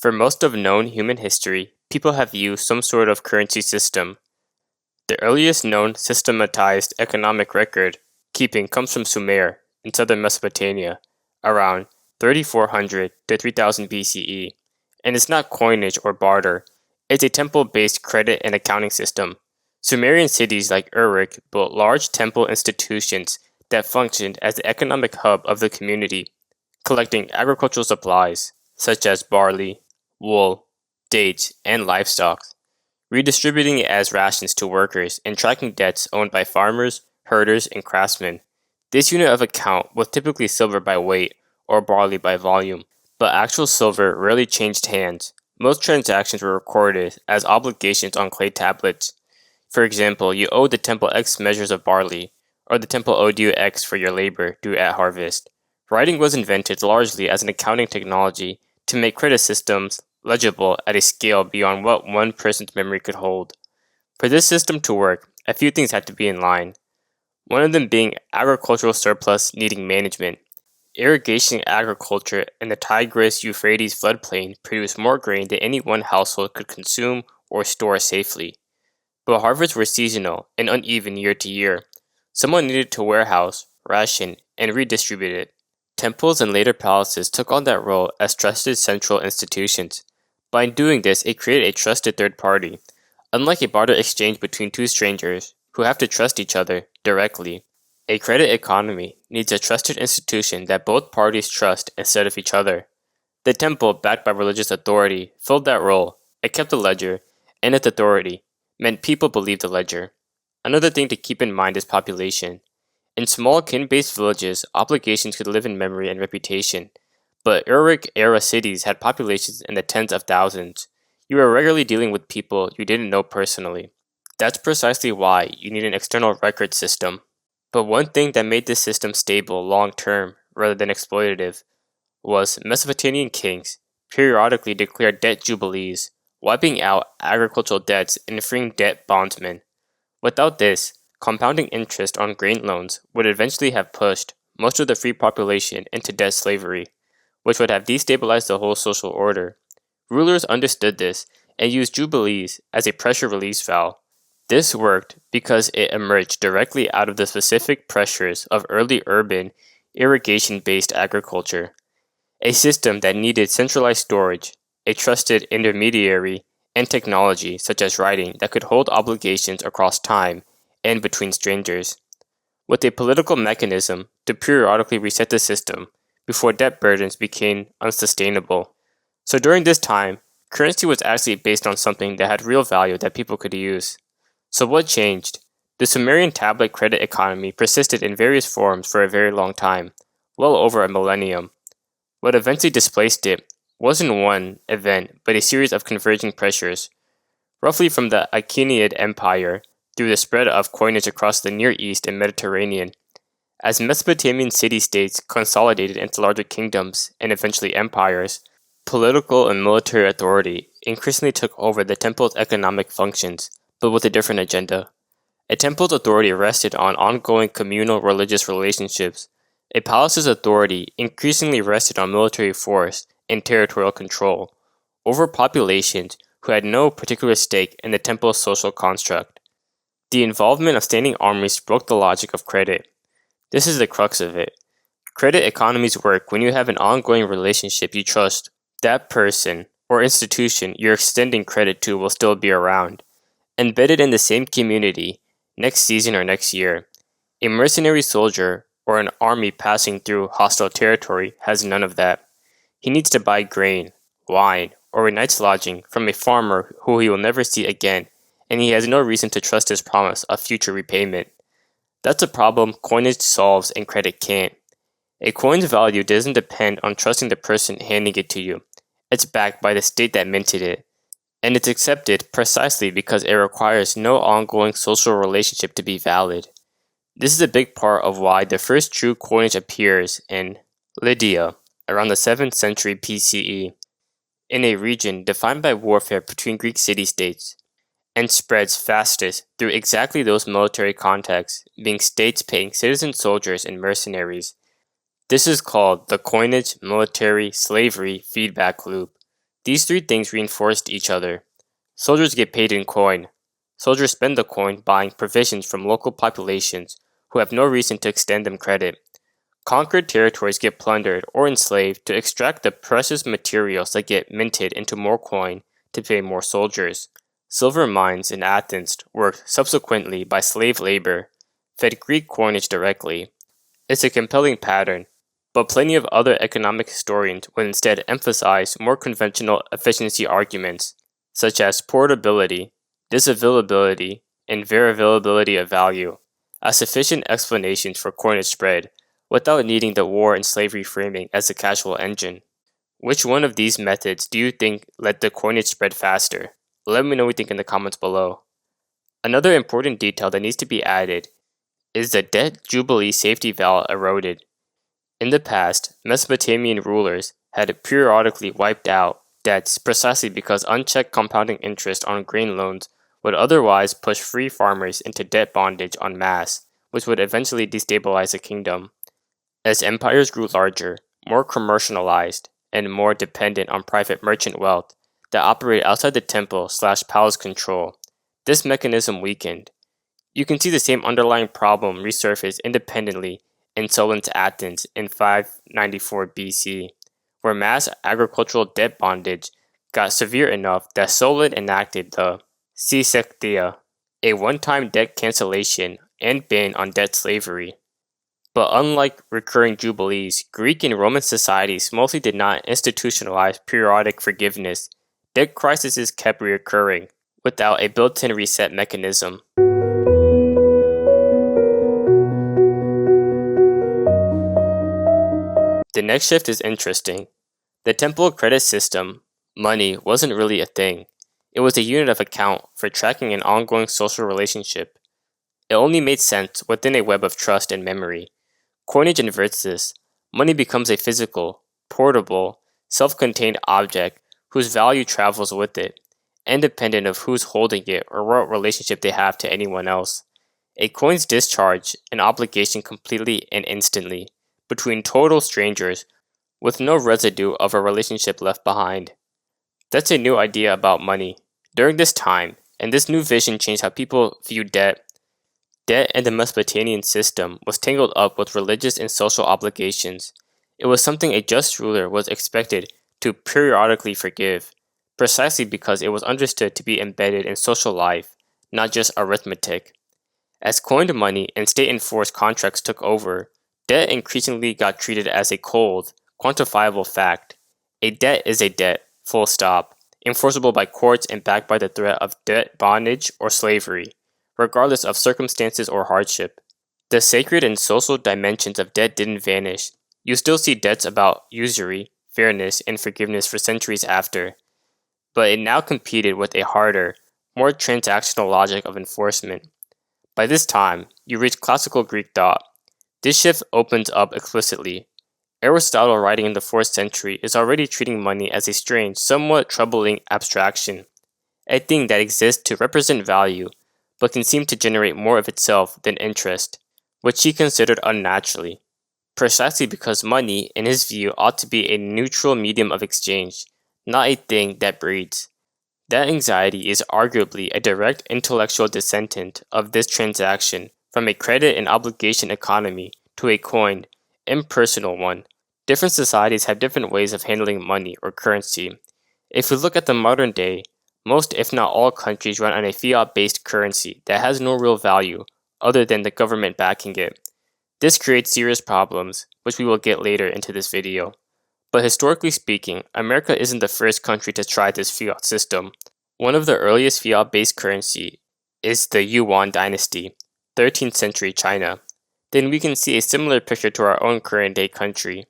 For most of known human history, people have used some sort of currency system. The earliest known systematized economic record keeping comes from Sumer in southern Mesopotamia around 3400 to 3000 BCE, and it's not coinage or barter, it's a temple-based credit and accounting system. Sumerian cities like Uruk built large temple institutions that functioned as the economic hub of the community, collecting agricultural supplies such as barley, wool, dates, and livestock, redistributing it as rations to workers, and tracking debts owned by farmers, herders, and craftsmen. This unit of account was typically silver by weight or barley by volume, but actual silver rarely changed hands. Most transactions were recorded as obligations on clay tablets. For example, you owed the temple X measures of barley, or the temple owed you X for your labor due at harvest. Writing was invented largely as an accounting technology to make credit systems legible at a scale beyond what one person's memory could hold. For this system to work, a few things had to be in line. One of them being agricultural surplus needing management. Irrigation agriculture in the Tigris-Euphrates floodplain produced more grain than any one household could consume or store safely. But harvests were seasonal and uneven year to year. Someone needed to warehouse, ration, and redistribute it. Temples and later palaces took on that role as trusted central institutions. By doing this, it created a trusted third party. Unlike a barter exchange between two strangers who have to trust each other directly, a credit economy needs a trusted institution that both parties trust instead of each other. The temple, backed by religious authority, filled that role. It kept the ledger, and its authority meant people believed the ledger. Another thing to keep in mind is population. In small kin-based villages, obligations could live in memory and reputation, but Uruk-era cities had populations in the tens of thousands. You were regularly dealing with people you didn't know personally. That's precisely why you need an external record system. But one thing that made this system stable long-term rather than exploitative was Mesopotamian kings periodically declared debt jubilees, wiping out agricultural debts and freeing debt bondsmen. Without this, compounding interest on grain loans would eventually have pushed most of the free population into debt slavery, which would have destabilized the whole social order. Rulers understood this and used jubilees as a pressure release valve. This worked because it emerged directly out of the specific pressures of early urban, irrigation-based agriculture, a system that needed centralized storage, a trusted intermediary, and technology such as writing that could hold obligations across time and between strangers, with a political mechanism to periodically reset the system before debt burdens became unsustainable. So during this time, currency was actually based on something that had real value that people could use. So what changed? The Sumerian tablet credit economy persisted in various forms for a very long time, well over a millennium. What eventually displaced it wasn't one event, but a series of converging pressures, roughly from the Achaemenid Empire through the spread of coinage across the Near East and Mediterranean. As Mesopotamian city-states consolidated into larger kingdoms and eventually empires, political and military authority increasingly took over the temple's economic functions, but with a different agenda. A temple's authority rested on ongoing communal religious relationships. A palace's authority increasingly rested on military force and territorial control over populations who had no particular stake in the temple's social construct. The involvement of standing armies broke the logic of credit. This is the crux of it. Credit economies work when you have an ongoing relationship you trust. That person or institution you're extending credit to will still be around, embedded in the same community next season or next year. A mercenary soldier or an army passing through hostile territory has none of that. He needs to buy grain, wine, or a night's lodging from a farmer who he will never see again, and he has no reason to trust his promise of future repayment. That's a problem coinage solves and credit can't. A coin's value doesn't depend on trusting the person handing it to you. It's backed by the state that minted it, and it's accepted precisely because it requires no ongoing social relationship to be valid. This is a big part of why the first true coinage appears in Lydia around the 7th century BCE, in a region defined by warfare between Greek city-states, and spreads fastest through exactly those military contexts, being states paying citizen soldiers and mercenaries. This is called the coinage military slavery feedback loop. These three things reinforced each other. Soldiers get paid in coin. Soldiers spend the coin buying provisions from local populations who have no reason to extend them credit. Conquered territories get plundered or enslaved to extract the precious materials that get minted into more coin to pay more soldiers. Silver mines in Athens worked subsequently by slave labor, fed Greek coinage directly. It's a compelling pattern, but plenty of other economic historians would instead emphasize more conventional efficiency arguments, such as portability, disavailability, and variability of value, as sufficient explanations for coinage spread, without needing the war and slavery framing as a casual engine. Which one of these methods do you think let the coinage spread faster? Let me know what you think in the comments below. Another important detail that needs to be added is the debt jubilee safety valve eroded. In the past, Mesopotamian rulers had periodically wiped out debts precisely because unchecked compounding interest on grain loans would otherwise push free farmers into debt bondage en masse, which would eventually destabilize the kingdom. As empires grew larger, more commercialized, and more dependent on private merchant wealth that operated outside the temple/palace control, this mechanism weakened. You can see the same underlying problem resurface independently in Solon's Athens in 594 BC, where mass agricultural debt bondage got severe enough that Solon enacted the Seisachtheia, a one-time debt cancellation and ban on debt slavery. But unlike recurring jubilees, Greek and Roman societies mostly did not institutionalize periodic forgiveness. Debt crises kept reoccurring without a built-in reset mechanism. The next shift is interesting. The temple credit system, money, wasn't really a thing. It was a unit of account for tracking an ongoing social relationship. It only made sense within a web of trust and memory. Coinage inverts this. Money becomes a physical, portable, self-contained object whose value travels with it, independent of who's holding it or what relationship they have to anyone else. A coin's discharge an obligation completely and instantly, between total strangers, with no residue of a relationship left behind. That's a new idea about money. During this time, and this new vision changed how people viewed debt. Debt in the Mesopotamian system was tangled up with religious and social obligations. It was something a just ruler was expected to periodically forgive, precisely because it was understood to be embedded in social life, not just arithmetic. As coined money and state-enforced contracts took over, debt increasingly got treated as a cold, quantifiable fact. A debt is a debt, full stop, enforceable by courts and backed by the threat of debt bondage or slavery, regardless of circumstances or hardship. The sacred and social dimensions of debt didn't vanish. You still see debts about usury, fairness, and forgiveness for centuries after, but it now competed with a harder, more transactional logic of enforcement. By this time, you reach classical Greek thought. This shift opens up explicitly. Aristotle, writing in the 4th century, is already treating money as a strange, somewhat troubling abstraction, a thing that exists to represent value, but can seem to generate more of itself than interest, which he considered unnaturally, precisely because money, in his view, ought to be a neutral medium of exchange, not a thing that breeds. That anxiety is arguably a direct intellectual descendant of this transaction from a credit and obligation economy to a coined, impersonal one. Different societies have different ways of handling money or currency. If we look at the modern day, most if not all countries run on a fiat-based currency that has no real value other than the government backing it. This creates serious problems, which we will get later into this video. But historically speaking, America isn't the first country to try this fiat system. One of the earliest fiat-based currency is the Yuan dynasty, 13th century China. Then we can see a similar picture to our own current day country.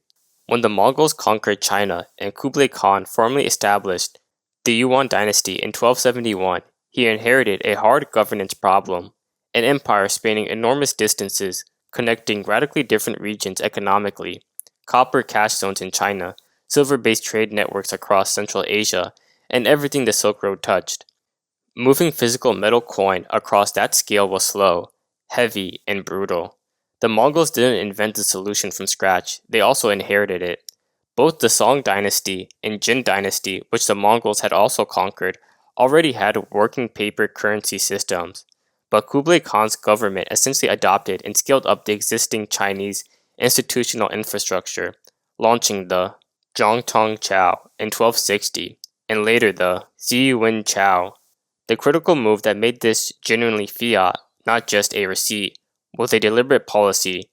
When the Mongols conquered China and Kublai Khan formally established the Yuan dynasty in 1271, he inherited a hard governance problem, an empire spanning enormous distances, connecting radically different regions economically, copper cash zones in China, silver-based trade networks across Central Asia, and everything the Silk Road touched. Moving physical metal coin across that scale was slow, heavy, and brutal. The Mongols didn't invent the solution from scratch, they also inherited it. Both the Song dynasty and Jin dynasty, which the Mongols had also conquered, already had working paper currency systems, but Kublai Khan's government essentially adopted and scaled up the existing Chinese institutional infrastructure, launching the Zhongtong Chao in 1260 and later the Ziyuan Chao. The critical move that made this genuinely fiat, not just a receipt, was a deliberate policy.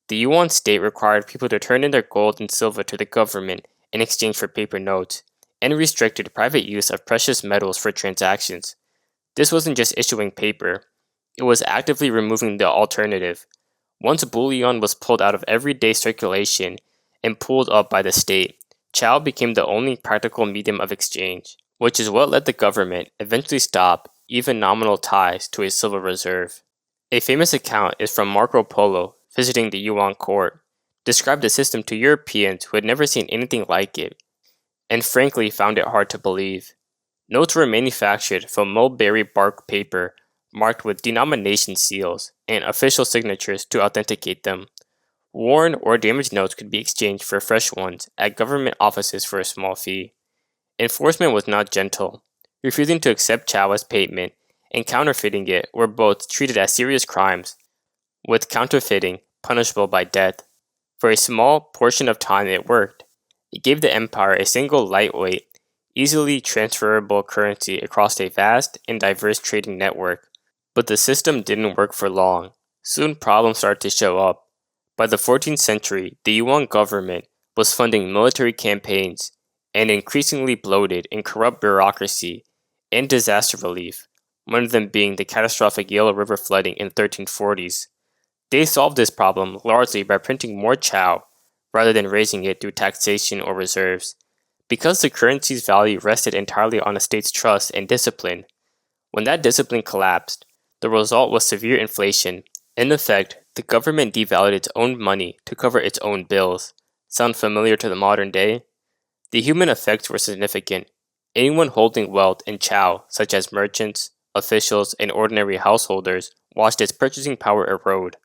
The Yuan state required people to turn in their gold and silver to the government in exchange for paper notes, and restricted private use of precious metals for transactions. This wasn't just issuing paper, it was actively removing the alternative. Once bullion was pulled out of everyday circulation and pulled up by the state, Chow became the only practical medium of exchange, which is what let the government eventually stop even nominal ties to a silver reserve. A famous account is from Marco Polo visiting the Yuan court, described the system to Europeans who had never seen anything like it, and frankly found it hard to believe. Notes were manufactured from mulberry bark paper marked with denomination seals and official signatures to authenticate them. Worn or damaged notes could be exchanged for fresh ones at government offices for a small fee. Enforcement was not gentle. Refusing to accept chow as payment and counterfeiting it were both treated as serious crimes, with counterfeiting punishable by death. For a small portion of time it worked. It gave the empire a single lightweight, easily transferable currency across a vast and diverse trading network. But the system didn't work for long. Soon problems started to show up. By the 14th century, the Yuan government was funding military campaigns and increasingly bloated in corrupt bureaucracy and disaster relief, one of them being the catastrophic Yellow River flooding in the 1340s. They solved this problem largely by printing more chow rather than raising it through taxation or reserves. Because the currency's value rested entirely on a state's trust and discipline, when that discipline collapsed, the result was severe inflation. In effect, the government devalued its own money to cover its own bills. Sound familiar to the modern day? The human effects were significant. Anyone holding wealth in chow, such as merchants, officials, and ordinary householders, watched its purchasing power erode.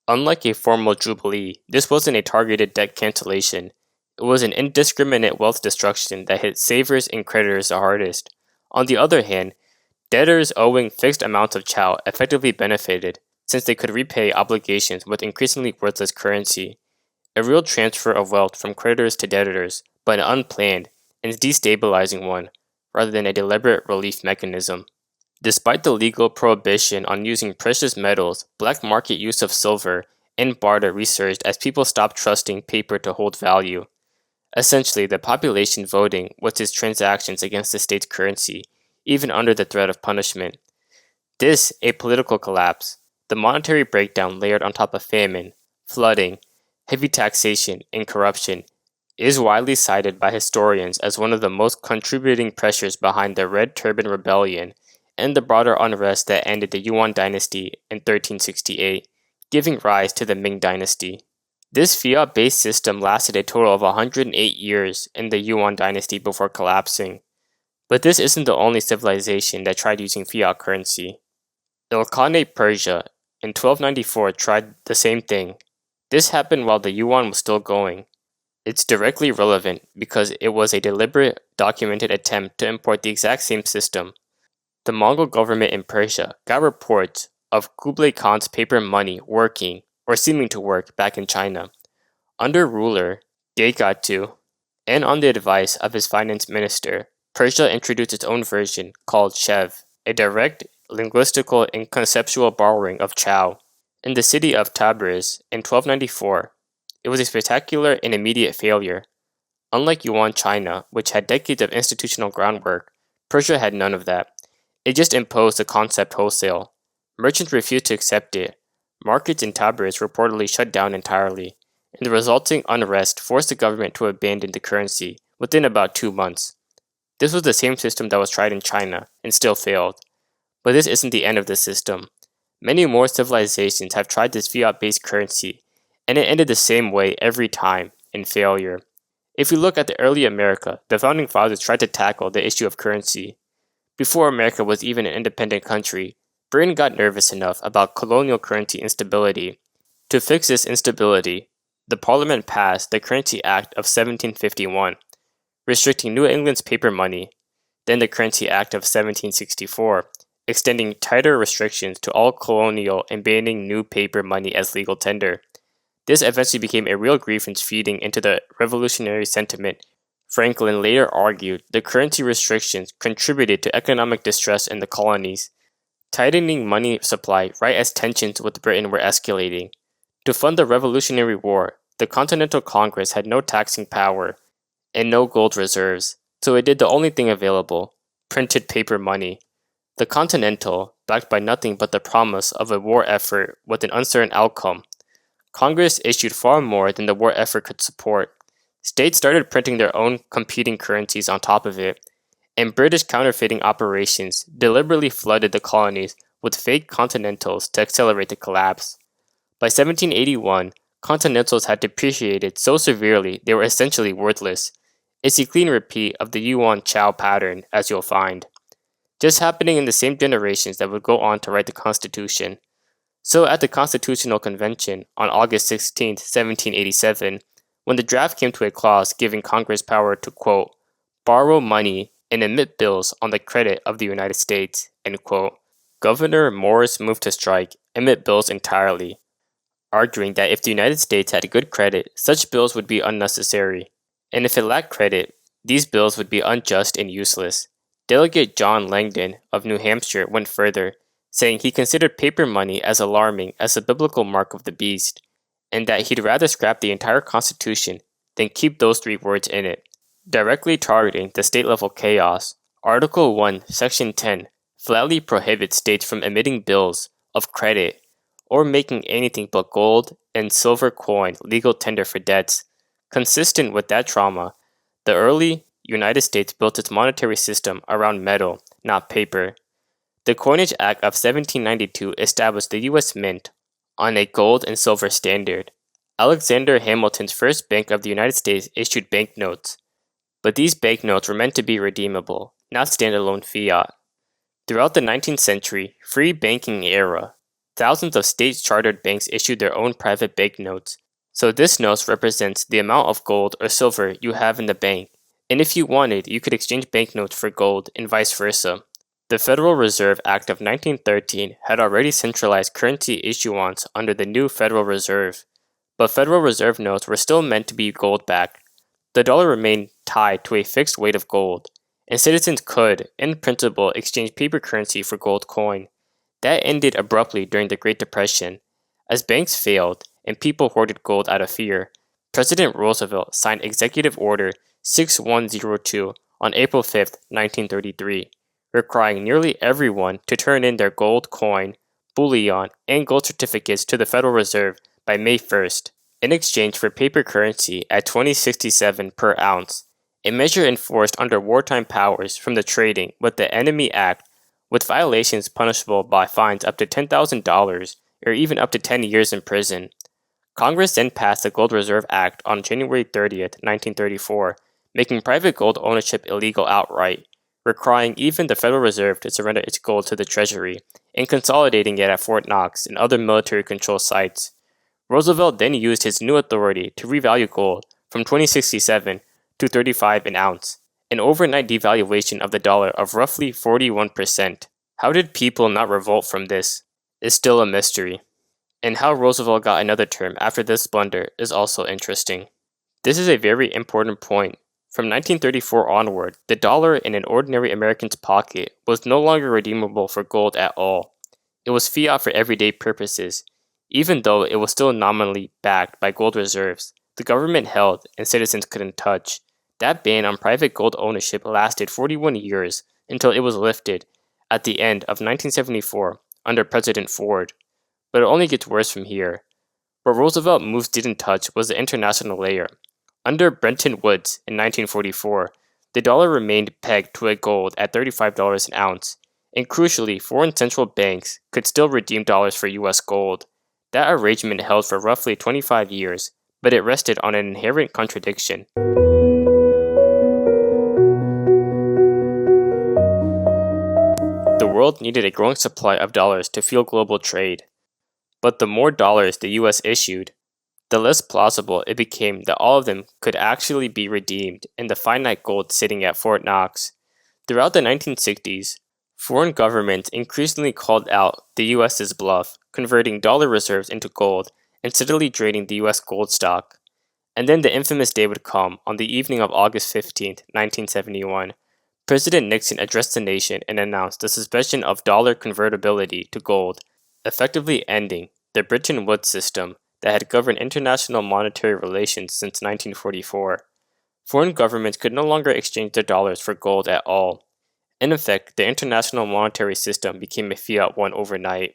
Unlike a formal jubilee, this wasn't a targeted debt cancellation. It was an indiscriminate wealth destruction that hit savers and creditors the hardest. On the other hand, debtors owing fixed amounts of chow effectively benefited, since they could repay obligations with increasingly worthless currency. A real transfer of wealth from creditors to debtors, but an unplanned and destabilizing one, rather than a deliberate relief mechanism. Despite the legal prohibition on using precious metals, black market use of silver and barter resurged as people stopped trusting paper to hold value. Essentially, the population voting was its transactions against the state's currency, even under the threat of punishment. This, a political collapse, the monetary breakdown layered on top of famine, flooding, heavy taxation, and corruption, is widely cited by historians as one of the most contributing pressures behind the Red Turban Rebellion and the broader unrest that ended the Yuan dynasty in 1368, giving rise to the Ming dynasty. This fiat-based system lasted a total of 108 years in the Yuan dynasty before collapsing. But this isn't the only civilization that tried using fiat currency. Ilkhanate Persia in 1294 tried the same thing. This happened while the Yuan was still going. It's directly relevant because it was a deliberate, documented attempt to import the exact same system. The Mongol government in Persia got reports of Kublai Khan's paper money working, or seeming to work, back in China. Under ruler Daigatu, and on the advice of his finance minister, Persia introduced its own version called Chev, a direct, linguistical, and conceptual borrowing of Chow. In the city of Tabriz in 1294, it was a spectacular and immediate failure. Unlike Yuan China, which had decades of institutional groundwork, Persia had none of that. It just imposed the concept wholesale. Merchants refused to accept it. Markets in Tabriz reportedly shut down entirely, and the resulting unrest forced the government to abandon the currency within about 2 months. This was the same system that was tried in China and still failed. But this isn't the end of the system. Many more civilizations have tried this fiat-based currency, and it ended the same way every time, in failure. If we look at the early America, the founding fathers tried to tackle the issue of currency. Before America was even an independent country, Britain got nervous enough about colonial currency instability to fix this instability. the Parliament passed the Currency Act of 1751, restricting New England's paper money, then the Currency Act of 1764, extending tighter restrictions to all colonial and banning new paper money as legal tender. This eventually became a real grievance feeding into the revolutionary sentiment. Franklin later argued the currency restrictions contributed to economic distress in the colonies, tightening money supply right as tensions with Britain were escalating. To fund the Revolutionary War, the Continental Congress had no taxing power and no gold reserves, so it did the only thing available: printed paper money. The Continental, backed by nothing but the promise of a war effort with an uncertain outcome, Congress issued far more than the war effort could support. States started printing their own competing currencies on top of it, and British counterfeiting operations deliberately flooded the colonies with fake Continentals to accelerate the collapse. By 1781, Continentals had depreciated so severely they were essentially worthless. It's a clean repeat of the Yuan Chao pattern, as you'll find, just happening in the same generations that would go on to write the Constitution. So at the Constitutional Convention on August 16, 1787, when the draft came to a clause giving Congress power to, quote, borrow money and emit bills on the credit of the United States, end quote, Governor Morris moved to strike, emit bills entirely, arguing that if the United States had good credit, such bills would be unnecessary, and if it lacked credit, these bills would be unjust and useless. Delegate John Langdon of New Hampshire went further, saying he considered paper money as alarming as the biblical mark of the beast, and that he'd rather scrap the entire Constitution than keep those three words in it. Directly targeting the state-level chaos, Article 1, Section 10 flatly prohibits states from emitting bills of credit or making anything but gold and silver coin legal tender for debts. Consistent with that trauma, the early United States built its monetary system around metal, not paper. The Coinage Act of 1792 established the U.S. Mint on a gold and silver standard. Alexander Hamilton's first Bank of the United States issued banknotes, but these banknotes were meant to be redeemable, not standalone fiat. Throughout the 19th century, free banking era, thousands of state-chartered banks issued their own private banknotes, so this note represents the amount of gold or silver you have in the bank, and if you wanted, you could exchange banknotes for gold and vice versa. The Federal Reserve Act of 1913 had already centralized currency issuance under the new Federal Reserve, but Federal Reserve notes were still meant to be gold-backed. The dollar remained tied to a fixed weight of gold, and citizens could, in principle, exchange paper currency for gold coin. That ended abruptly during the Great Depression. As banks failed and people hoarded gold out of fear, President Roosevelt signed Executive Order 6102 on April 5, 1933. Requiring nearly everyone to turn in their gold coin, bullion, and gold certificates to the Federal Reserve by May 1st, in exchange for paper currency at $20.67 per ounce, a measure enforced under wartime powers from the Trading with the Enemy Act, with violations punishable by fines up to $10,000 or even up to 10 years in prison. Congress then passed the Gold Reserve Act on January 30, 1934, making private gold ownership illegal outright, requiring even the Federal Reserve to surrender its gold to the Treasury, and consolidating it at Fort Knox and other military control sites. Roosevelt then used his new authority to revalue gold from $20.67 to $35 an ounce, an overnight devaluation of the dollar of roughly 41%. How did people not revolt from this is still a mystery, and how Roosevelt got another term after this blunder is also interesting. This is a very important point. From 1934 onward, the dollar in an ordinary American's pocket was no longer redeemable for gold at all. It was fiat for everyday purposes. Even though it was still nominally backed by gold reserves, the government held and citizens couldn't touch. That ban on private gold ownership lasted 41 years until it was lifted at the end of 1974 under President Ford. But it only gets worse from here. What Roosevelt moves didn't touch was the international layer. Under Bretton Woods in 1944, the dollar remained pegged to a gold at $35 an ounce, and crucially, foreign central banks could still redeem dollars for US gold. That arrangement held for roughly 25 years, but it rested on an inherent contradiction. The world needed a growing supply of dollars to fuel global trade. But the more dollars the US issued, the less plausible it became that all of them could actually be redeemed in the finite gold sitting at Fort Knox. Throughout the 1960s, foreign governments increasingly called out the US's bluff, converting dollar reserves into gold and steadily draining the US gold stock. And then the infamous day would come on the evening of August 15, 1971. President Nixon addressed the nation and announced the suspension of dollar convertibility to gold, effectively ending the Bretton Woods system that had governed international monetary relations since 1944. Foreign governments could no longer exchange their dollars for gold at all. In effect, the international monetary system became a fiat one overnight.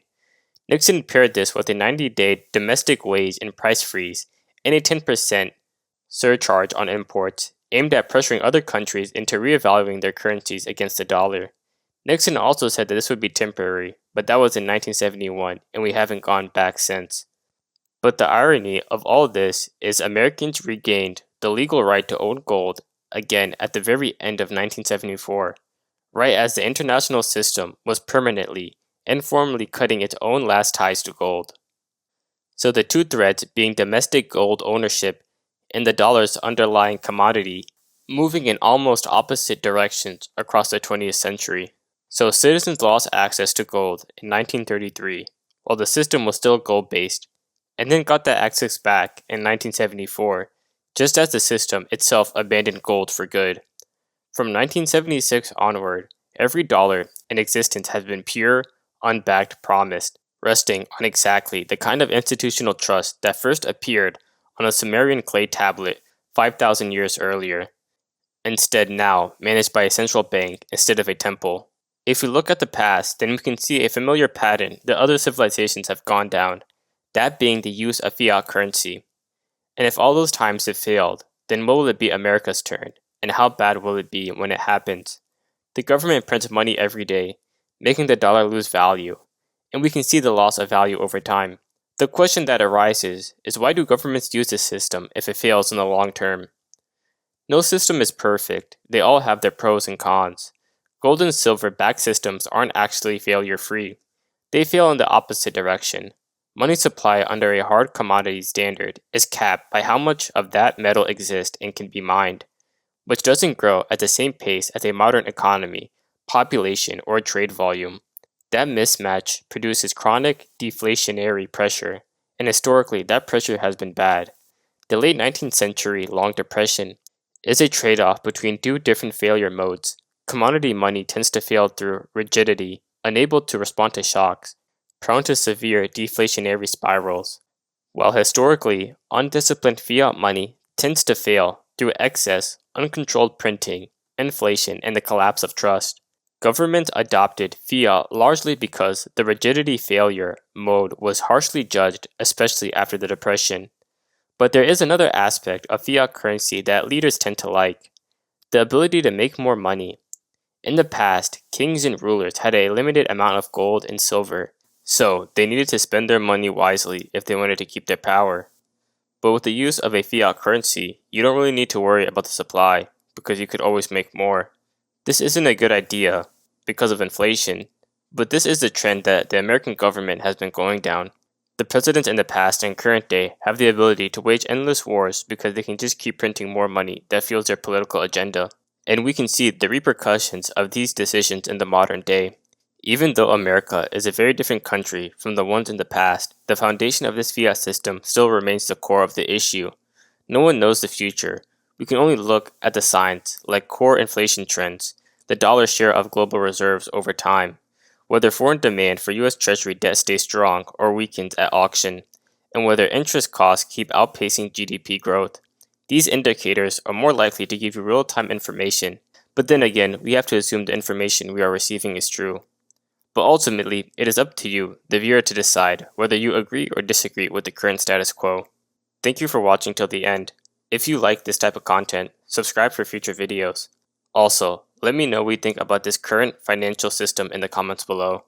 Nixon paired this with a 90-day domestic wage and price freeze and a 10% surcharge on imports, aimed at pressuring other countries into reevaluating their currencies against the dollar. Nixon also said that this would be temporary, but that was in 1971, and we haven't gone back since. But the irony of all this is Americans regained the legal right to own gold again at the very end of 1974, right as the international system was permanently and formally cutting its own last ties to gold. So the two threads being domestic gold ownership and the dollar's underlying commodity moving in almost opposite directions across the 20th century. So citizens lost access to gold in 1933, while the system was still gold-based, and then got that access back in 1974, just as the system itself abandoned gold for good. From 1976 onward, every dollar in existence has been pure, unbacked promise, resting on exactly the kind of institutional trust that first appeared on a Sumerian clay tablet 5,000 years earlier, instead now managed by a central bank instead of a temple. If we look at the past, then we can see a familiar pattern that other civilizations have gone down, that being the use of fiat currency. And if all those times have failed, then what will it be America's turn, and how bad will it be when it happens? The government prints money every day, making the dollar lose value, and we can see the loss of value over time. The question that arises is, why do governments use this system if it fails in the long term? No system is perfect, they all have their pros and cons. Gold and silver backed systems aren't actually failure free. They fail in the opposite direction. Money supply under a hard commodity standard is capped by how much of that metal exists and can be mined, which doesn't grow at the same pace as a modern economy, population, or trade volume. That mismatch produces chronic deflationary pressure, and historically that pressure has been bad. The late 19th century Long Depression is a trade-off between two different failure modes. Commodity money tends to fail through rigidity, unable to respond to shocks, prone to severe deflationary spirals, while historically undisciplined fiat money tends to fail through excess, uncontrolled printing, inflation, and the collapse of trust. Governments adopted fiat largely because the rigidity failure mode was harshly judged, especially after the Depression. But there is another aspect of fiat currency that leaders tend to like: the ability to make more money. In the past, kings and rulers had a limited amount of gold and silver, so they needed to spend their money wisely if they wanted to keep their power. But with the use of a fiat currency, you don't really need to worry about the supply, because you could always make more. This isn't a good idea because of inflation, but this is the trend that the American government has been going down. The presidents in the past and current day have the ability to wage endless wars because they can just keep printing more money that fuels their political agenda. And we can see the repercussions of these decisions in the modern day. Even though America is a very different country from the ones in the past, the foundation of this fiat system still remains the core of the issue. No one knows the future. We can only look at the signs, like core inflation trends, the dollar's share of global reserves over time, whether foreign demand for U.S. Treasury debt stays strong or weakens at auction, and whether interest costs keep outpacing GDP growth. These indicators are more likely to give you real-time information, but then again, we have to assume the information we are receiving is true. But ultimately, it is up to you, the viewer, to decide whether you agree or disagree with the current status quo. Thank you for watching till the end. If you like this type of content, subscribe for future videos. Also, let me know what you think about this current financial system in the comments below.